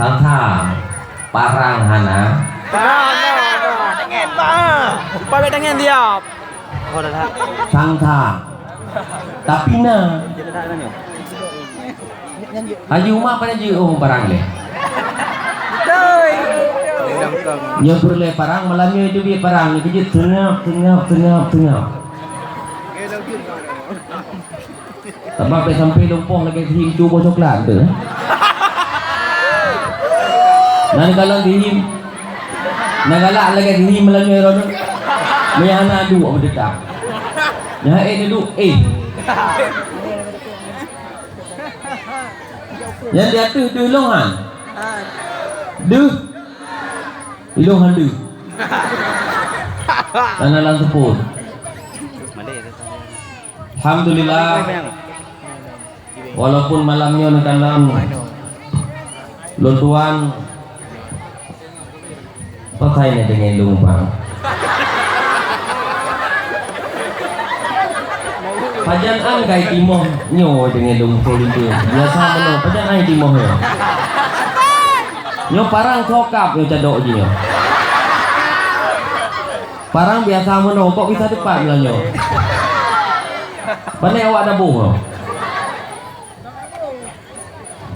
Tang parang hana. Tangan Pak tangan dia. Oh dah. Tang tapi na Haji Umar pada je parang le. Nya berle parang malamnya itu dia parang ni kejut tengap. Sampai lumpur lagi him cuba coklat tu. Nanti kalau dihim nagalak lagi dihim malamnya rono. Maya anak adu apa detak. Nya duduk Yang dia tu dulungan. Dulungan du. Tanah lang sepul. Alhamdulillah. Walaupun malamnya ni dalam luntuan pakai ni dengan lumpang. Pajan ang kay timoh nyo dengan lumpur itu. Biasa mana pajan ang timoh nyo. Nyo parang sokap nyo cadok je nyo. Parang biasa mana kok bisa depan lah nyo. Pandai awak dah boh.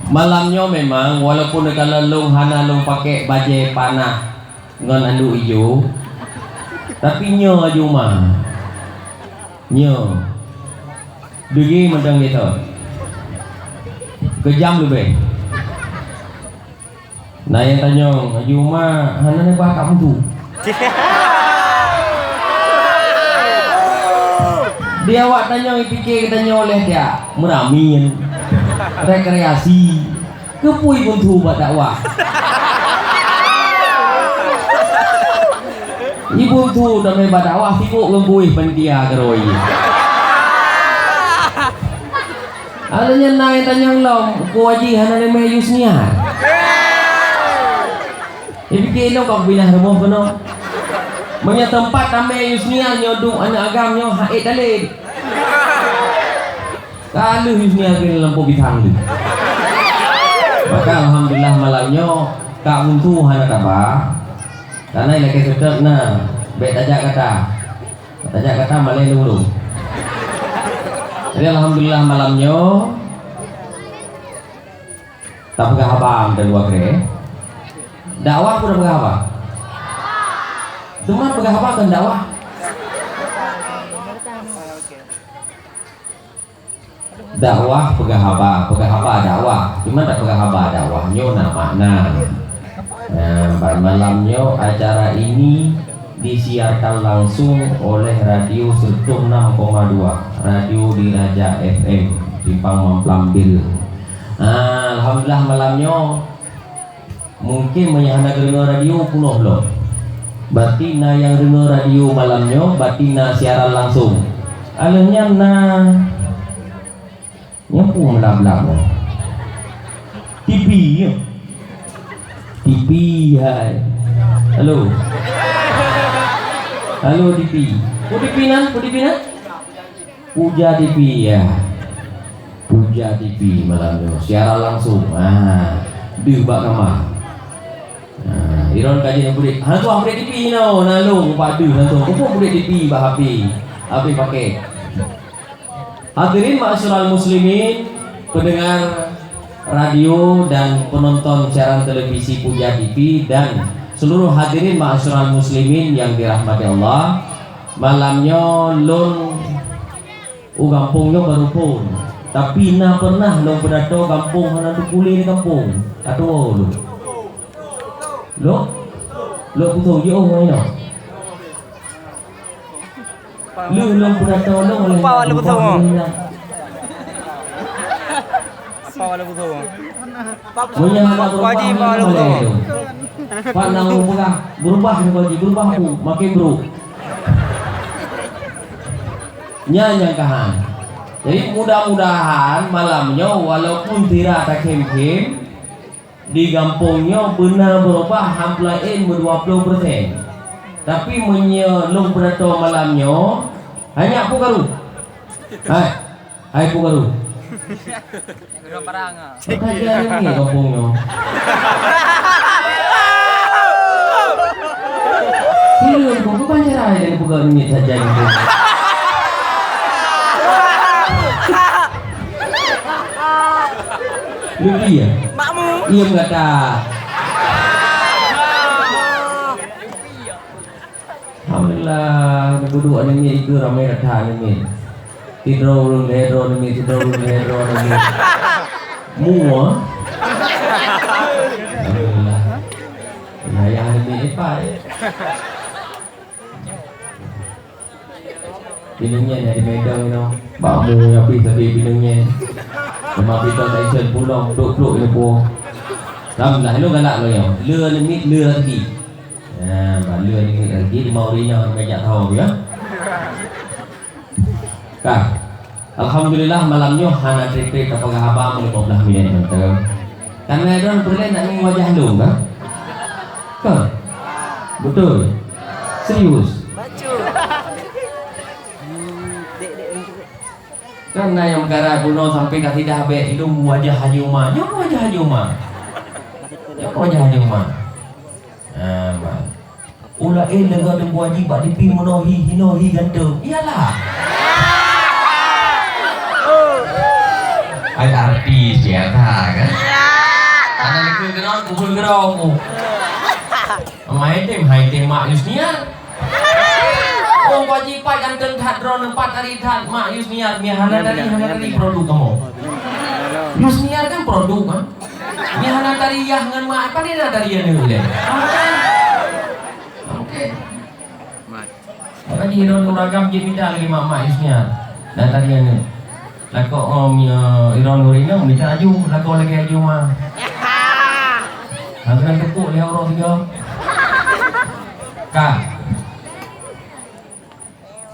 Malamnya memang walaupun kalau long hana long pakai baju panah ngan andu ijo, tapi nyo aju mah. Nyo. Degi madang gitu. Kejam lebih. Nah yang tanya, aju mah hana ni bah kamu tu. Dia awak tanya fikir tanya oleh dia meramin rekreasi kepui pun tu buat dakwah ibu tu dah main buat dakwah sibuk kepui panitia keroi alanya naik tanya long ku haji hana ni main yusnia dia fikir lo kau binah rumah penuh banyak tempat tamai yusnia nyoduk anak agamnya haid dalil. Kalau yusnia kena lampu bitang tu. Maka alhamdulillah malamnya kak untuk hana tabah. Karena lagi sedap na bet tajak kata malai dulu. Jadi alhamdulillah malamnya tak pegah abang dan dua kre. Dakwah pun dah pegah abang. Cuma pegah apa kan dakwah? Dakwah pegah apa dakwah? Cuma tak pegah apa dakwahnya nak makna. Nah, pada malamnya acara ini disiarkan langsung oleh radio Sertum 6,2 radio di Raja FM di Pamampelambil. Alhamdulillah malamnya mungkin menyahana dengar radio penuh loh. Batina yang dengar radio malamnya batina siaran langsung alahnya nyapu melab-lab TV hai halo TV TV nan Puja TV ya Puja TV malamnya siaran langsung di bak kamar. Iron kaji yang boleh. Hantu apa boleh TV no, nalung padu hantu. Apa boleh TV bah api pakai. Hadirin ma'asyiral muslimin, pendengar radio dan penonton siaran televisi Puja TV dan seluruh hadirin ma'asyiral muslimin yang dirahmati Allah. Malamnya lon kampungnya baru pun. Tapi na pernah lo berdato kampung hana tu kulit kampung. Atau lo betul je orang ni lo pernah tolong oleh apa wala betul punya anak wajib wala betul panang berubah aku makin bro nyanyi kahan. Jadi mudah-mudahan malamnya walaupun tidak tak kem-kem di kampungnya benar berubah hampir 20%. Tapi menyelung berato malamnya hanya aku karu. Hai aku karu. Berapa perang ah? Kampungnya. Saya yang buka minit saja itu. Lebih ya? Makmu. Iya enggak dah. Alhamdulillah, duduk ini itu ramai datang ini. Tidur lero ini, tidur lero ini. Mua. Alhamdulillah. Nah, yang ini apa? Pinangnya dari Medan itu. Bakmu yang pergi tadi pinangnya. Cuma kita tak pulang, duduk ini pun. Alhamdulillah, lu galak lo ya. Lừa limit lừa lagi. Và lừa những người kia mau đi nhau mấy dạ thầu ya. Kak, alhamdulillah malamnya hana tripit apakah abang 15 minit nanti. Karena orang perlahan nak ingin wajah lu kan? Kan? Betul? Serius? Karena yang perkara kuno sampai kat tidak habis itu wajah Haji Umar. Nyok wajah Haji Umar. Nyok wajah Haji Umar. Ula lega dan buat jibat dipi menohi hinohi ganteng. Iyalah. Ada artis ya kan? Karena negeri kenal kumpul gerong. Main tim hai tim mak Yusnia. Oh wajibat ganteng that drone 4 hari that mak Yusnia mihana dari produk kamu. Yusnia kan produk kan? Mihana dari yang ngan mak apa dia dari yang ni. Maka di Iron Uragam jadi minta lagi mama isnya. Dan tadi ni, lako Iron Urina minta aju, lako lagi aju mah. Angkat tepuk lihat orang tiga. Kak.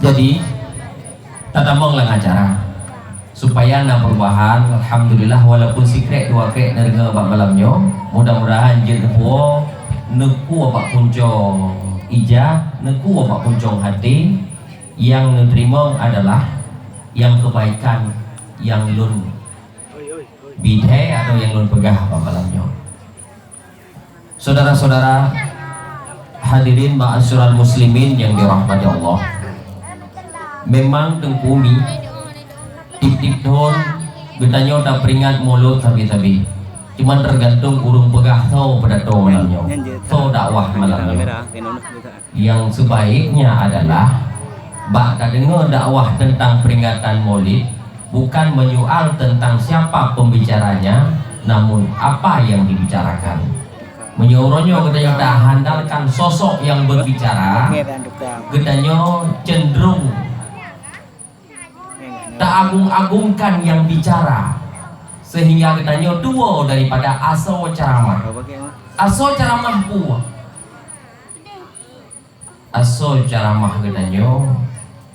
Jadi, tatamong lang acara supaya na perubahan. Alhamdulillah walaupun secret 2 krek dari ngebak malamnya, mudah-mudahan jadi po neku apa puncong ijah, neku apa puncong hati yang menerima adalah yang kebaikan yang lun bidhe atau yang lun pegah apa malamnya. Saudara-saudara hadirin ma'asyiral muslimin yang dirahmati Allah, memang tengkumi tip-tip don betanya tak peringat mulut tapi cuman tergantung urung pegah tau pada tau malamnya, tau dakwah malamnya. Yang sebaiknya adalah bak tak dengar dakwah tentang peringatan Maulid bukan menyoal tentang siapa pembicaranya, namun apa yang dibicarakan. Menyuruhnya katanya tak handalkan sosok yang berbicara, katanya cenderung tak agung-agungkan yang bicara, sehingga katanya dua daripada asal ceramah. Asal ceramah buah. Asal ceramah katanya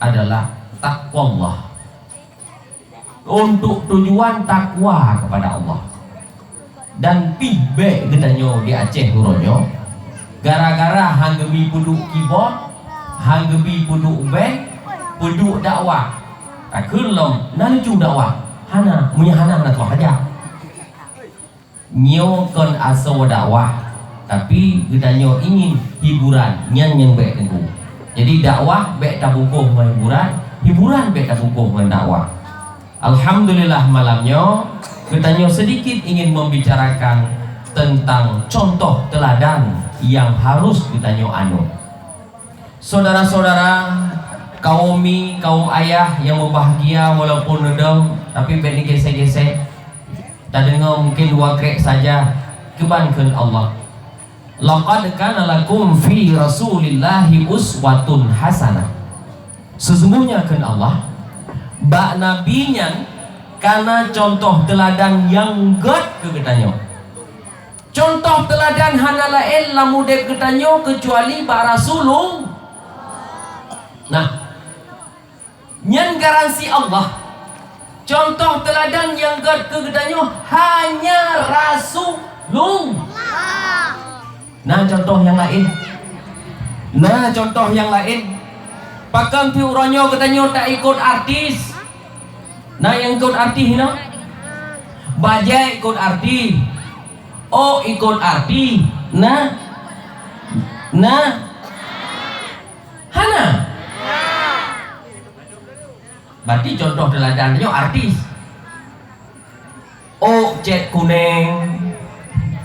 adalah takwallah. Untuk tujuan takwa kepada Allah. Dan pibek katanya di Aceh huronyo. Gara-gara hanggebi puduk keyboard, hanggebi puduk band, puduk dakwah. Tak kelom nalucu dakwah. Hana, punya hana tuah aja. Nyo kon aso dakwah, tapi kita ingin hiburan, yang baik tengku. Jadi dakwah baik tak bukuh main hiburan, hiburan baik tak bukuh main dakwah. Alhamdulillah malamnya kita sedikit ingin membicarakan tentang contoh teladan yang harus kita anu. Saudara-saudara, kaum ayah yang berbahagia walaupun nedam tapi beni gesek-gesek tak dengar mungkin 2 krek saja kebankan Allah. Laqad kana lakum fi rasulillahi uswatun hasanah. Sesungguhnya kan Allah bak nabinya karena contoh teladan yang gad ke katanya. Contoh teladan hanala lamu dek katanya kecuali bak rasulung. Nah, nyan garansi Allah contoh teladan yang gad kegedannya hanya rasulung. Nah contoh yang lain, pakam piuronyo katanya tak ikut artis. Nah yang ikut artis no bajai ikut artis, oh ikut artis. Nah Ana. Berarti contoh teladannya artis. Oh, jet kuning,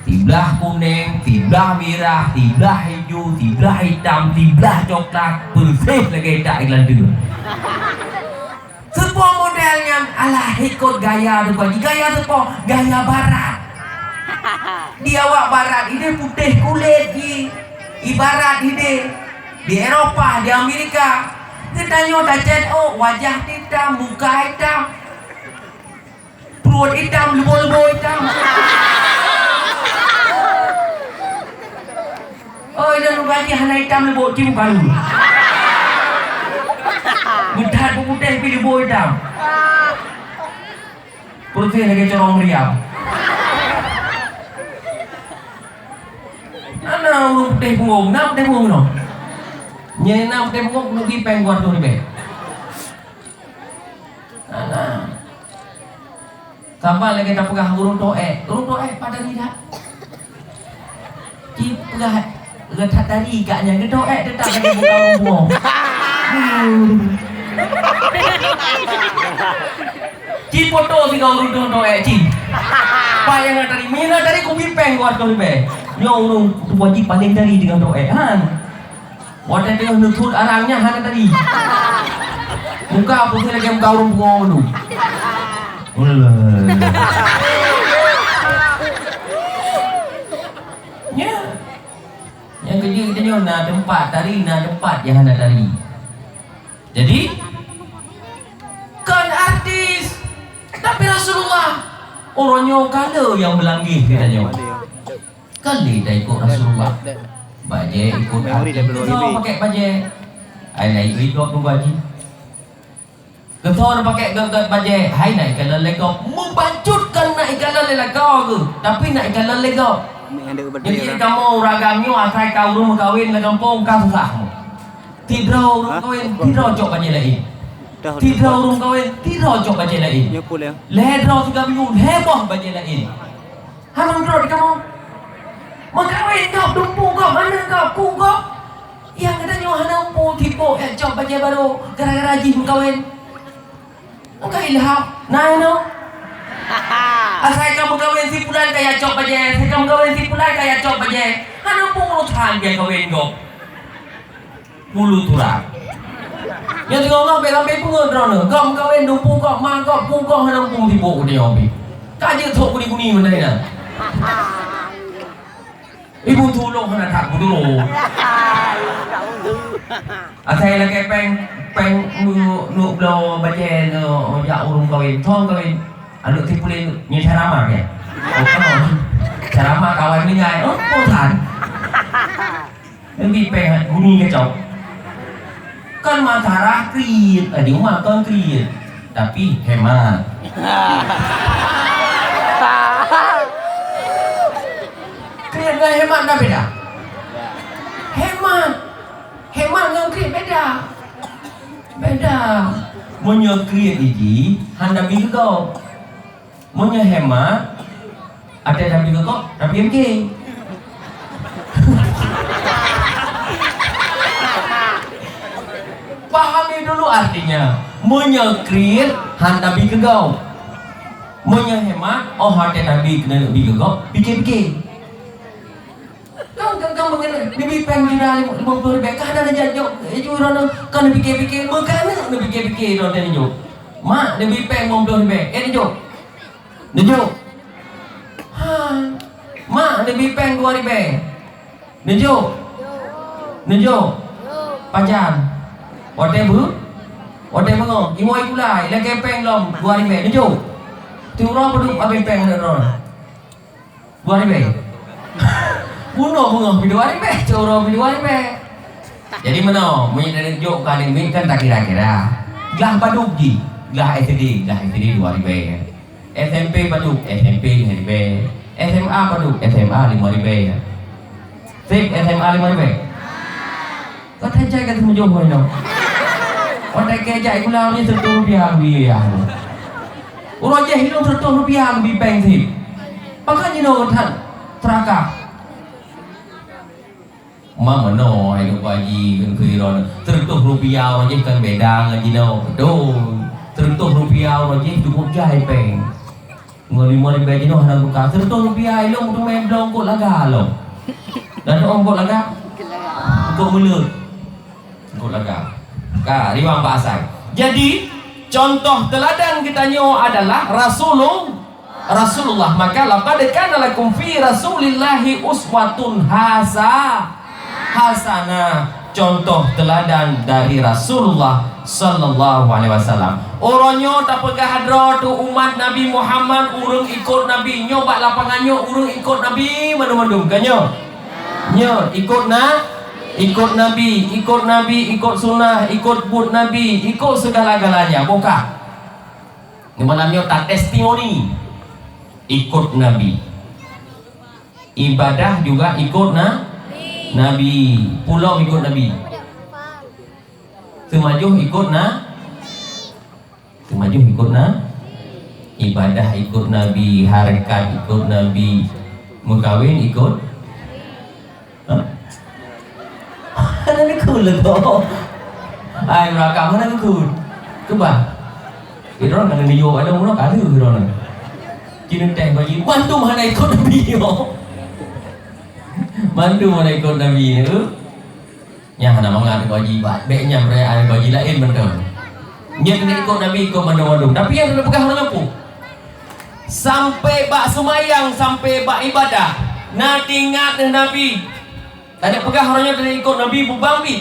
tiblah kuning, tiblah merah, tiblah hijau, tiblah hitam, tiblah coklat, bersih lagi tak iklan dulu. Sebuah modelnya alah ikut gaya tu bagi gaya sebuah gaya barat. Dia awak barat ini putih kulit ibarat ini di Eropah, di Amerika. Dia tanya dah oh wajah hitam, muka hitam, perut hitam, lebu-lebu hitam. Oh, dia bagi hana hitam lebu cium kalu. Mudah putih pilih lebu hitam. Putih lagi corong meriam. Ana urung putih punggung, nak putih punggung no. Nyena putih punggung nugi pengguar tu ni be. Ana. Sampai lagi tak pegang urung doe pada lidah. Ci pegang retat tadi kaknya ke doe tetap lagi buka buang. Ci foto si kau urung doe ci. Payang tadi mina tadi ku bipeng kuat kau be. Nyong tu wajib paling dari dengan doa han. Wadah dia nutut arangnya han tadi. Muka putih lagi muka urung bunga dulu. Ya. Yang kerja kita ni nak tempat tari, nak tempat yang hendak tari. Jadi kan artis tapi Rasulullah orangnya kala yang melanggih katanya. Kali dah ikut Rasulullah. Bajai ikut artis. Kita pakai bajai. Hai naik hidup tu bajai. Kita pakai gagat bajai. Hai naik kalau legau. Membacutkan naik kalau legau ke. Tapi naik kalau legau. Jadi kamu ragamnya asal kau rumah kahwin ke kampung kau susah. Tidak rumah kahwin, tidak cok bajai lain. Tidak rumah kahwin, tidak cok bajai lain. Lehera 3 minggu, heboh bajai lain. Hamang terus kamu. Magkawin kau, dumpu kau, mana kau, ku kau. Yang katanya hana umpu, tipu, cok bajai baru, gara-gara jin kawin. Engkau ilham, nah no. Asal kamu kawin si pulan kaya cok bajai, asal kamu kawin si pulan kaya cok bajai. Hana umpu mulut han biar kawin kau. Mulut turang. Yang tengok kau sampai pungut drone. Kau kawin dumpu kau, mak kau, pu kau hana umpu tipu ku dia obi. Kaje thok kuni-kuni mana ni. Ibu tolong hendak tak dulu. Asal lagi peng nu blow bajen jak urung kawin, thong kawin. Anu tipulin ni carama ke? Oh kan. Carama kawan ni ngai. Oh posan. Lebih peng guni ke cok. Kan masalah kriit, di rumah kan kriit. Tapi hemat. Kriit dengan hemat dah beda. Hemat dengan kriit beda. Punya kriit ini hendak bagi kau. Punya hemat ada yang bagi kau, tapi MK. Pahami dulu artinya. Punya kriit hendak bagi kau. Punya hemat, oh hati nabi kena bagi kau, pikir-pikir. Kau mengenai bibi peng juga 50 ribu. Kan ada jatuh, orang kan fikir-fikir, bukan nak fikir-fikir orang ni jauh. Mak bibi peng 50 ribu. Ni jauh, ni jauh. Mak bibi peng 2 ribu. Ni jauh. Pajan. Whatever. Ngong. Imoi kulai, lagi peng lom 2 ribu. Ni jauh. Tiurang berduk abis peng orang. 2 ribu. Bunuh bunga video hari be, coro video hari be. Jadi mana? Menjadi jok kali ini kan tak kira-kira. Gelah baduk ji, gelah SD 2000. SMP baduk, SMP 2000. SMA baduk, SMA 5000. Sip SMA 5000. Kau tajai kata menjauh mana? Orang kejai pulang ni Rp100 Orang je hidup Rp100 lebih bank sip. Makanya nak kan terakah. Mama no, hai dok haji kan keiron. Tertuh rupiah orang je kan beda dengan jino. Betul. Tertuh rupiah orang je cukup jahit peng. Ngoli-ngoli beda jino hendak buka. Tertuh rupiah lo mudah main dong kot laga lo. Dan orang kot laga. Kot mulut. Kot laga. Ka, riwang bahasa. Jadi contoh teladan kita nyo adalah Rasulullah. Maka laqad kana lakum fi Rasulillahi uswatun hasanah, contoh teladan dari Rasulullah sallallahu alaihi wasallam. Orangnya tak pegah hadra tu umat Nabi Muhammad urung ikut Nabi nyo bak lapangannya urung ikut Nabi mana-mana kanyo. Nyo ikut Nabi, ikut sunnah, ikut bud Nabi, ikut segala-galanya. Bukan. Ni malamnya tak testimoni. Ikut Nabi. Ibadah juga ikut Nabi, pulau ikut Nabi, semajuh ikut ibadah ikut Nabi, harkat ikut Nabi, mengkawin ikut. Mana ni cool lah tu? Ay mereka mana ni cool? Cuba, kita orang kena niyo ada orang kali kita orang. Kini teh bagi mantu mana ikut Nabi yo. Mandu mana ikut Nabi ni tu yang nak mengat kewajiban baiknya mereka ada kewajiban lain betul yang nak ikut Nabi ikut mandu-mandu tapi yang nak pegang orang apa sampai bak semayang sampai bak ibadah nak ingat Nabi tak ada pegang orangnya nak ikut Nabi bubambi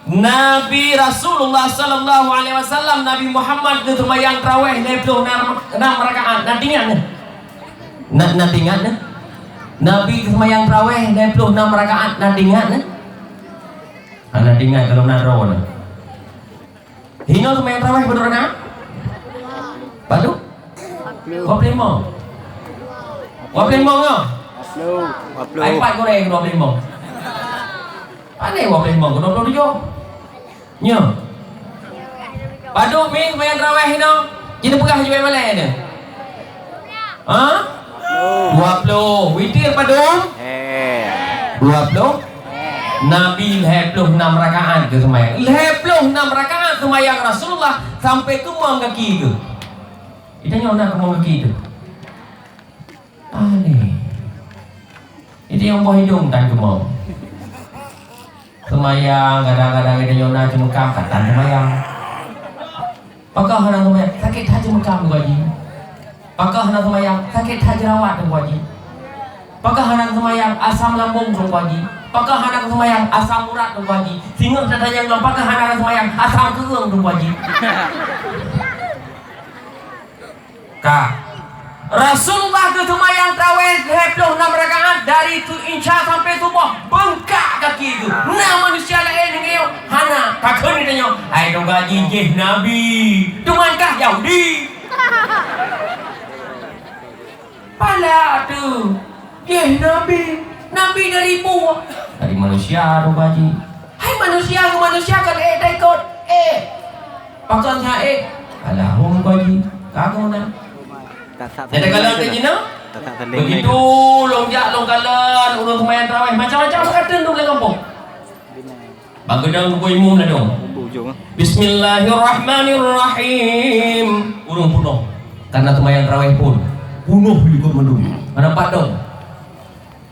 Nabi Rasulullah sallallahu alaihi wasallam Nabi Muhammad tu semayang tarawih 26 rakaat nak ingat nak ingat Nabi semayang tarawih 26 rakaat nak ingat nak ingat kalau nak rawon. Hino semayang tarawih berapa rakaat? Padu? 25. 25 ke? 25. iPad goreng 25. Pandai 25 ke 27? Nya. Padu mi semayang tarawih hino. Kita pegah je baik malai ada. Ha? 20 witir pada 20 Nabi 26 rakaat ke semayang 26 rakaat semayang Rasulullah sampai kemang kaki ke kita tanya nak kemang kaki tu ni itu yang buah hidung dan kemang semayang kadang-kadang kita tanya cuma kam katan semayang pakah hendak semayang sakit hati mekam tu haji. Pakah hendak semayang sakit hati rawat tu haji. Pakah hendak semayang asam lambung tu haji. Pakah hendak semayang asam urat tu haji. Sehingga kita tanya bilang pakah hendak semayang asam keung tu haji. Kak Rasulullah tu semayang tarawih 26 rakaat dari tu insya sampai subuh bengkak kaki tu. Nah manusia lain ni yo hana takkan ni tanya. Ai dong gaji je Nabi. Tumankah Yahudi? Pala tu. Je Nabi dari buah. Dari manusia dong gaji. Hai manusia kan tak ikut. Pakai nya alah hong gaji. Kagak nak. Jadi kalau ke Cina begitu longjak longgalan urang semayang tarawih macam-macam kata tu dalam kampung. Bagedang ku imum lah dong. Bismillahirrahmanirrahim. Urang punuh. Karena semayang tarawih pun punuh juga mendung. Nampak dong.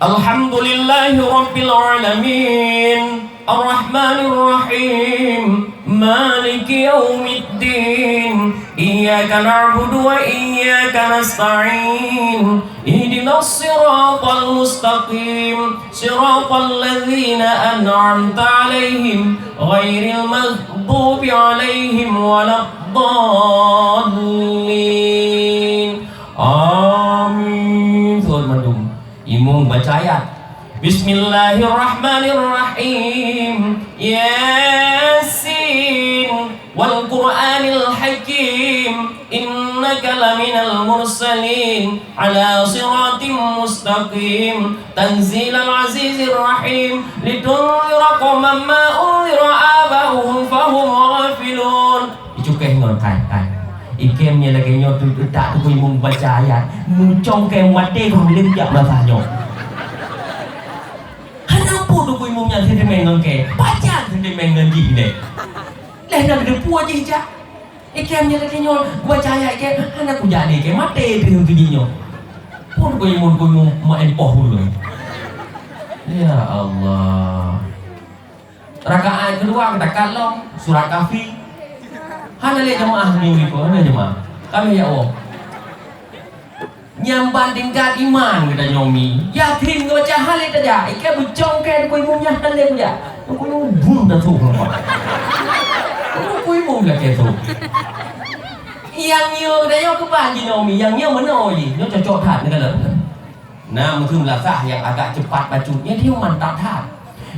Alhamdulillahirabbil alamin. Ar-Rahmanir-Rahim. Maliki yaumiddin. Iyyaka na'budu wa iyyaka nasta'in. Ihdinas siratal mustaqim. Siratal ladzina an'amta 'alaihim ghairil maghdubi 'alaihim waladdallin. Amin. Surat mandum. Imam baca ayat. Bismillahirrahmanirrahim. Yasin wal Qur'anil Hakim. Innaka laminal mursalin ala siratim mustaqim. Tanzilal azizir rahim. Litunzira qauman ma unzira abahum fahum ghafilun. Icukai ngotai. Ikemnya lagi nyotu tak tu imam baca ayat. Muncong ke mati kau boleh jak masahnya. Kenapa tu imamnya sentimen ngke. Pacar sentimen ngeji deh. Lah nak depu aja hijak. Ikem nya lagi nyol, gua caya ikem anak ku jadi ikem mate dengan videonya. Pun gua imun main poh dulu. Ya Allah. Rakaat kedua kita kalong surat kafi. Hana lihat jemaah minggu ko, hana jemaah. Kami ya Allah. Nyambandingkan iman kita nyomi. Yakin gua cahal itu aja. Ikem bucong kan ku imunnya hale ya. Ku bung dah tu. Ku imun lah ke tu. Yang nhiều đấy yo các bạn gì nào mi yang nhiều mana gì nó cocok thật dengan lah. Nah, mungkin lasah yang agak cepat bacanya dia mantap thật.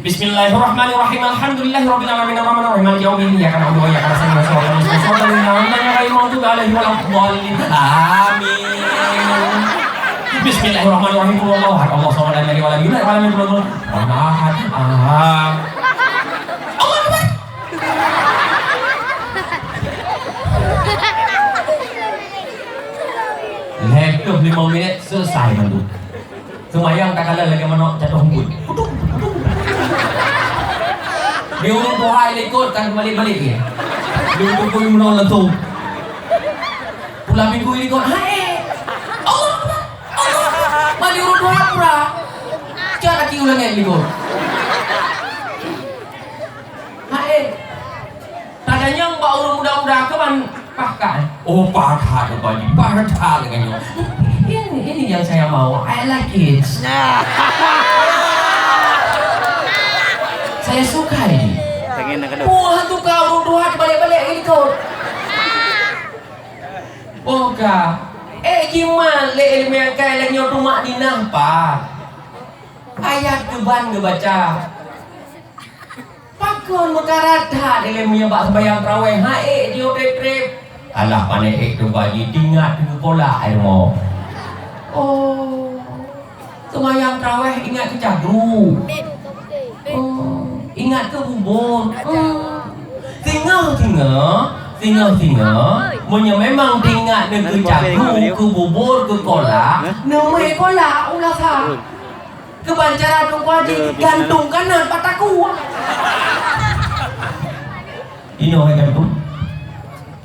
Bismillahirrahmanirrahim. Alhamdulillahirabbil alamin arrahmanir rahim maliki yaumiddin iyyaka na'budu wa iyyaka nasta'in ihdinas siratal mustaqim. Amin. Bismillahirrahmanirrahim. Allahu akbar. Allahu samad lam yalid wa lam yulad wa lam yakul lahu kufuwan ahad. Lekap 5 minit selesai mandu. Semayang tak kalah lagi mana jatuh hembut. Dia urut doa ikut kan balik-balik dia. Dia urut pun menolak langsung. Pulang minggu ini kau, hai Allah, Allah, mari urut doa pura. Jangan lagi ulangnya ikut. Hai, tadanya mbak urut muda-muda keman pakai. Oh pakai baju, pakai dengan ini yang saya mau. I like it. Saya suka ini. Wah tu kau urut balik-balik ini kau. Oh kak, gimana le ilmu yang kaya lagi orang mak dinah pak. Ayat keban ngebaca. Pakon mekarata ilmu yang bak sembayang terawih. Dia trip. Alah panik tu bagi tingat dengan pola air mau. Oh, sembayang terawih ingat ke cagru. Oh, ingat ke bubur. Tinggal. Munya memang ingat dengan ke cagru, ke bubur, ke kolak. Namanya kolak ulah sah. Kebancaran tu wajib gantung kanan pataku. Ini orang gantung.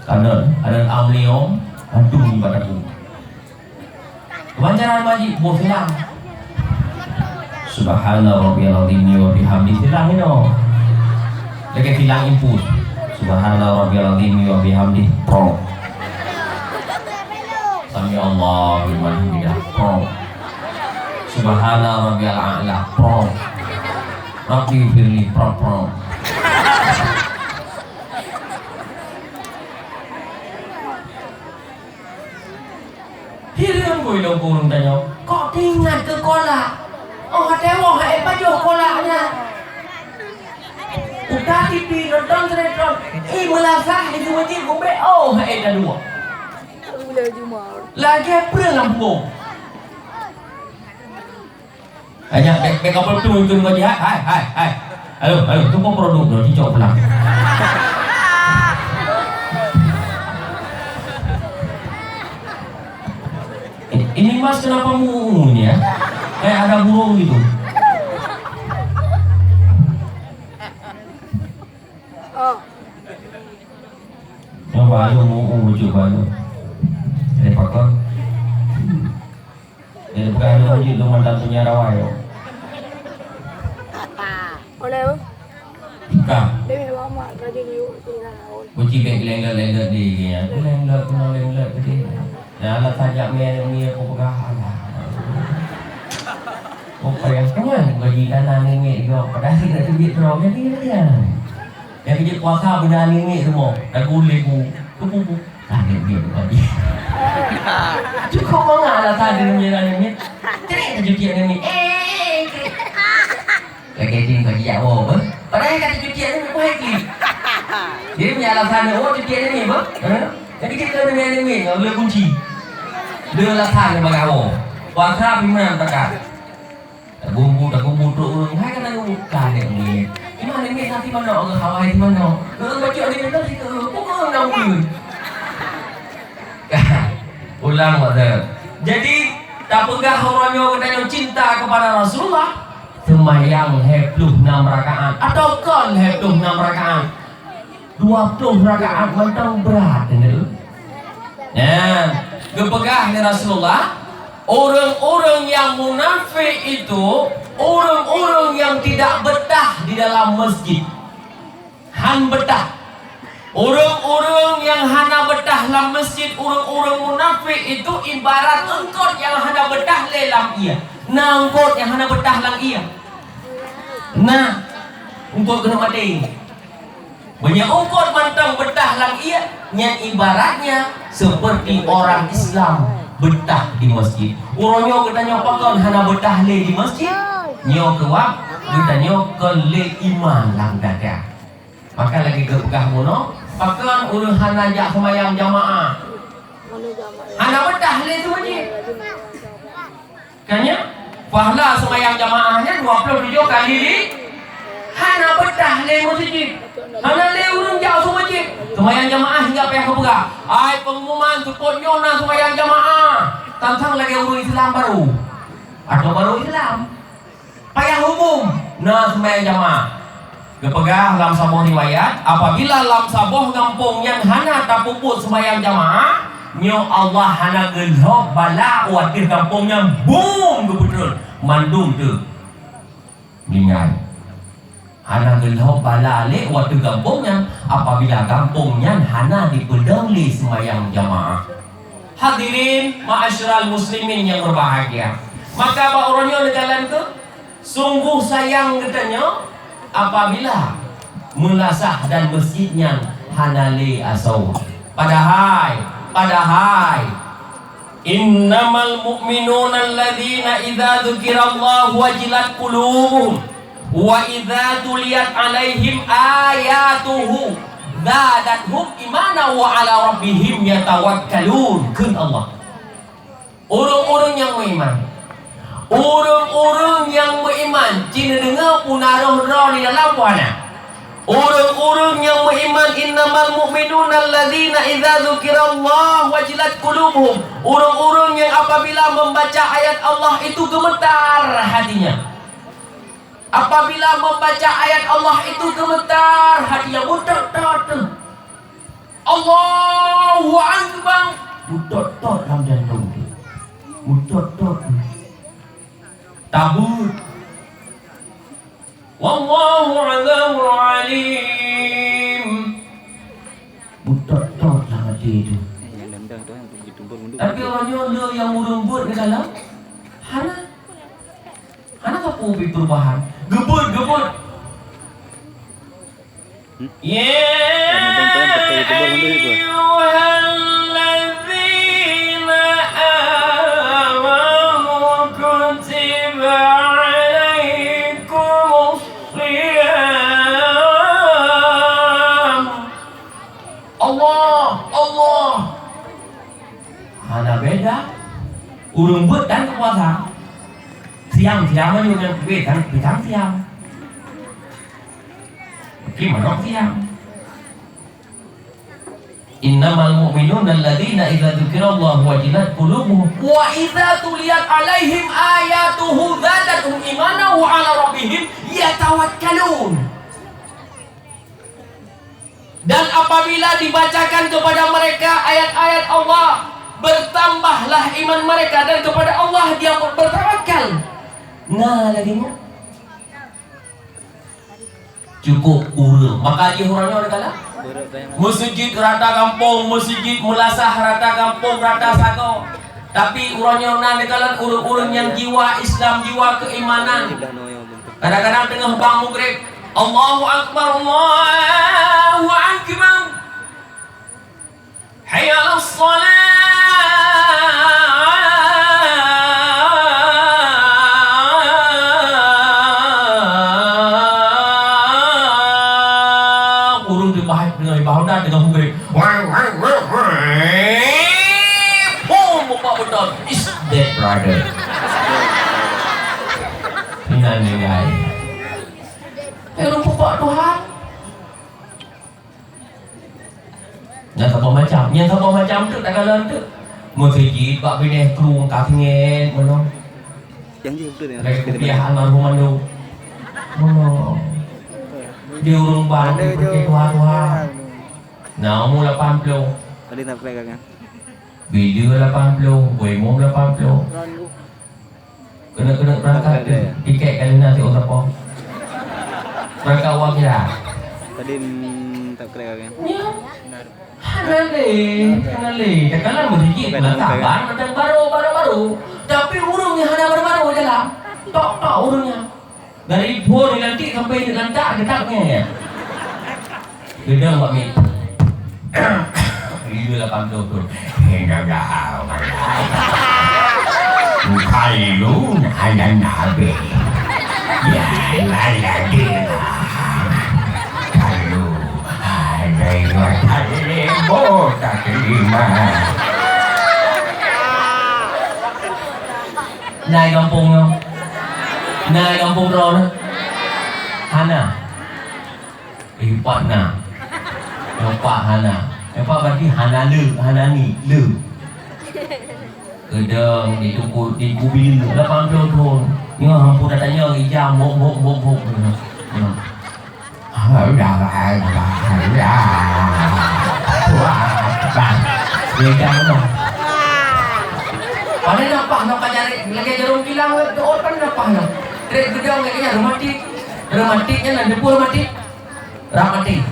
Karena ada amliom gantung di pataku. Kebancaran majid buat silang. Subhanallah rabbiyal azim wa bihamdi silang ino. Lagi silang input. Subhanallah rabbiyal azim wa bihamdi pro. Sami Allah liman hamidah pro. Subhanallah rabbiyal a'la pro. Rabbi firli pro. Hilang gue lo kurung tanya. Kok ingat ke kolak? Oh tewok hai baju kolaknya. Udah TV nonton sinetron. Melasah itu wajib gue oh hai dah dua. Lagi apa lampu? Hanya bek kapal tu itu ngaji hai. Halo, tu pun produk tu dicok pulang. Ini mas kenapa muung ini ya? Kayak ada burung gitu. Yang baru muung lucu baru. Ini pakar. Ini bukan ada wujud lu mantan punya rawayo. Oleh. Kak. Dia lama kerja di sini. Kunci kayak lenglet di ya. Lenglet ke dia. Nah, lah tajak mia aku pegang lah. Apa yang kenyang bagi kanan ini juga. Padahal tidak terbiak terang dia. Yang kerja kuasa benda ini semua. Aku leku. Kupu. Dia bagi. Cukup mengalah tadi menjelang ini. Cerit terjudian ini. Lagi dia bagi jawab. Padahal kata judian ini baik ni. Dia punya alasan judian ini apa? Jadi kita dengan ini le kunci. Dia alasan bagi awak. Kuasa pimpinan tekan. Bumbu tu urang hai kata bukan ni. Gimana ni nanti mana orang Hawaii di mana? Baca ni nanti ke pokok nak mungkin. Ulang wadah. Jadi tak pegah orangnya katanya cinta kepada Rasulullah. Semayang 26 rakaat atau kan 26 rakaat 20 rakaat mentang berat ni. Nah, kepegah ni Rasulullah, orang-orang yang munafik itu orang-orang yang tidak betah di dalam masjid. Han betah. Orang-orang yang hana betah dalam masjid, orang-orang munafik itu ibarat engkot yang hana betah dalam ia. Nah, engkot yang hana betah dalam ia. Nah, engkot kena mati. Banyak engkot mantang betah dalam ia, yang ibaratnya seperti orang Islam betah di masjid. Orangnya katanya pakon hana betah le di masjid. Nyo kewak, katanya ke le iman lang dada. Maka lagi kepegah mono, pakon urang hana jak semayang jamaah. Mana jamaah? Hana betah le di masjid. Kanya pahala semayang jamaahnya 27 kali li. Hana betah le masjid. Hana le urang jauh ke masjid. Semayang jamaah hingga payah kepegah. Ai pengumuman tukut nyona semayang jamaah. Tantang lagi urang Islam baru. Atau baru Islam. Payah umum. Nah semayang jamaah. Kepegah dalam sebuah riwayat, apabila dalam sebuah kampung yang hana tapuput semayang jamaah, nyo Allah hana gelhok bala wakil kampungnya boom kebetul mandum tu meninggal. Hana gelhok bala le wakil kampungnya apabila kampungnya hana dipedangli semayang jamaah. Hadirin ma'asyiral muslimin yang berbahagia. Maka apa orangnya negalan tu sungguh sayang katanya apabila mulasah dan masjidnya hanali asau. Padahal innamal mu'minuna alladzina idza dzukirallahu wajilat qulubuhum wa idza tuliyat alaihim ayatuhu zadatuhum imana wa ala rabbihim yatawakkalun. Kun Allah. Orang-orang yang beriman, orang-orang yang beriman, cina dengar punara roh di dalam puana. Orang-orang yang beriman, innamal mu'minuna alladzina idza dzukirallahu wajilat qulubuhum. Orang-orang yang apabila membaca ayat Allah itu gemetar hatinya. Apabila membaca ayat Allah itu gemetar hatinya. Mutot-tot. Allahu akbar. Mutot-tot dalam jantung. Mutot-tot. Tabut. Wallahu azamul alim. Mutot-tot lah hati itu. Tapi orangnya yang murumbut di dalam Hana kapu perubahan. Gebut. Ya ayyuhalladzina amanu kutiba alaikumus shiyam. Allah. Hana beda. Urung buat dan puasa. Siang menyuruh beda bidang siang. Gimana siang? Innamal mu'minuna alladzina idza dzukirallahu wajilat qulubuhum wa idza tuliyat alaihim ayatuhu zadatuhum imanan wa ala rabbihim yatawakkalun. Dan apabila dibacakan kepada mereka ayat-ayat Allah, bertambahlah iman mereka dan kepada Allah dia bertawakal. Nah laginya cukup urang. Maka dia orangnya kala masjid rata kampung, masjid mulasah rata kampung, rata sago. Tapi orangnya nan kala urang-urang yang jiwa Islam, jiwa keimanan. Kadang-kadang tengah bang maghrib, Allahu akbar, Allahu akbar. Hayya 'alas shalah. Dengan hungry. Bapak betul. Is that brother? Ini guys. Orang bapak Tuhan. Yang apa macam tu tak kalah tu. Masjid pak bineh kerung kafinget mana. Yang dia betul ni. Lagi kebiasaan almarhum anu. Oh. Dia urung balik seperti tua-tua. Namu 80. Tadi tak pegangan. Video 80, Wemo 80. Kena berangkat tiket kali nanti orang apa? Berangkat uang kira. Tadi tak pegangan. Ya. Kenali. Tekanan sedikit sabar macam baru. Tapi urungnya hanya baru je lah. Tok urungnya. Dari buah dilantik sampai dilantak detaknya ya. Gedang Pak Mi. Video 80 tu. Hendak dah. Bukan lu hanya nabi. Ya, lagi lah. Kalau ada yang terima, tak terima. Nai kampungnya. Nai kampung Ron. Hana. Pak na. Yang Pak Hana. Yang Pak berarti Hanani, le. Gedang di kubil 80 tahun. Ni hampu dah tanya ijam bok. Dia mana? Pada nampak cari lagi jarum kilang tu orang nampak nak. Trek gedang kayaknya romantiknya nak depu romantik. Ramatik.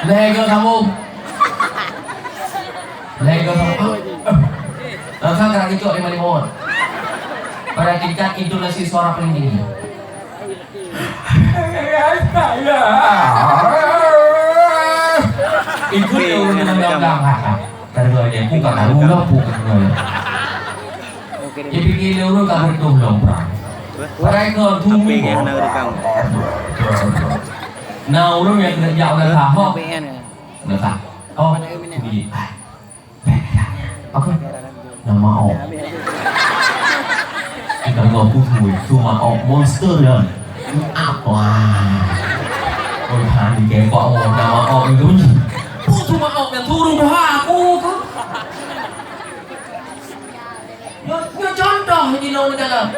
Lego kamu. Langsung gerak kicok 55. Pada tingkat intonasi suara paling tinggi. Itu dia urut dengan belakang. Terus dia buka lalu. Dia fikir dia urut kat betul lomprang. Mereka tunggu. Nah urut yang kena jauh dah sahok. Dah sah. Oh, begini. Okey. Nama ok. Kita ngomong putui, cuma ok monster kan. Apa? Ôi thằng thì kém quả một nào mà ok đúng gì? Cuma ok yang turun doa aku ke? Nyo contoh di lo negara.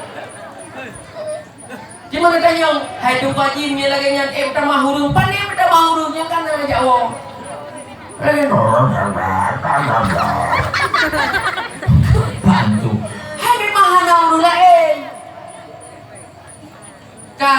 Cuma kita yang hai tu kaji ni lagi yang pertama huruf pan ni pertama hurufnya kan aja awak.